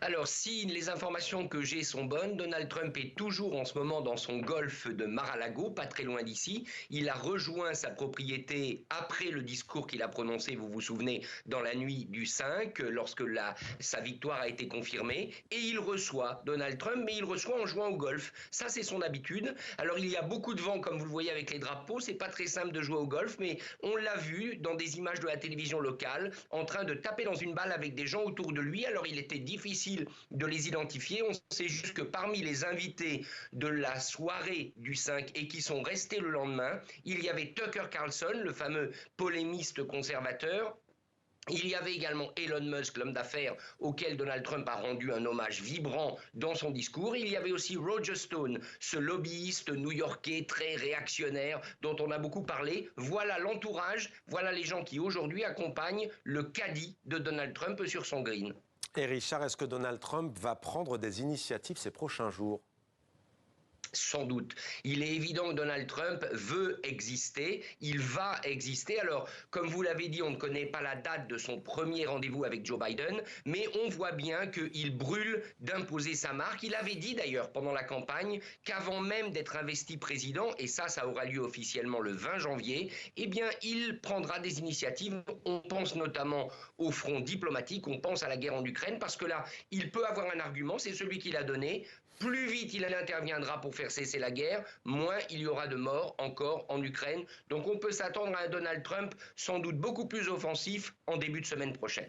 Alors, si les informations que j'ai sont bonnes, Donald Trump est toujours en ce moment dans son golfe de Mar-a-Lago, pas très loin d'ici. Il a rejoint sa propriété après le discours qu'il a prononcé, vous vous souvenez, dans la nuit du 5, lorsque sa victoire a été confirmée. Et il reçoit Donald Trump, mais il reçoit en jouant au golf. Ça, c'est son habitude. Alors, il y a beaucoup de vent, comme vous le voyez avec les drapeaux. C'est pas très simple de jouer au golf, mais on l'a vu dans des images de la télévision locale, en train de taper dans une balle avec des gens autour de lui. Alors, il était difficile de les identifier. On sait juste que parmi les invités de la soirée du 5 et qui sont restés le lendemain, il y avait Tucker Carlson, le fameux polémiste conservateur. Il y avait également Elon Musk, l'homme d'affaires, auquel Donald Trump a rendu un hommage vibrant dans son discours. Il y avait aussi Roger Stone, ce lobbyiste new-yorkais très réactionnaire dont on a beaucoup parlé. Voilà l'entourage, voilà les gens qui aujourd'hui accompagnent le caddie de Donald Trump sur son green. Et Richard, est-ce que Donald Trump va prendre des initiatives ces prochains jours ? Sans doute. Il est évident que Donald Trump veut exister, il va exister. Alors, comme vous l'avez dit, on ne connaît pas la date de son premier rendez-vous avec Joe Biden, mais on voit bien qu'il brûle d'imposer sa marque. Il avait dit d'ailleurs pendant la campagne qu'avant même d'être investi président, et ça aura lieu officiellement le 20 janvier, eh bien, il prendra des initiatives. On pense notamment au front diplomatique, on pense à la guerre en Ukraine, parce que là, il peut avoir un argument, c'est celui qu'il a donné. Plus vite il interviendra pour faire cesser la guerre, moins il y aura de morts encore en Ukraine. Donc on peut s'attendre à un Donald Trump sans doute beaucoup plus offensif en début de semaine prochaine.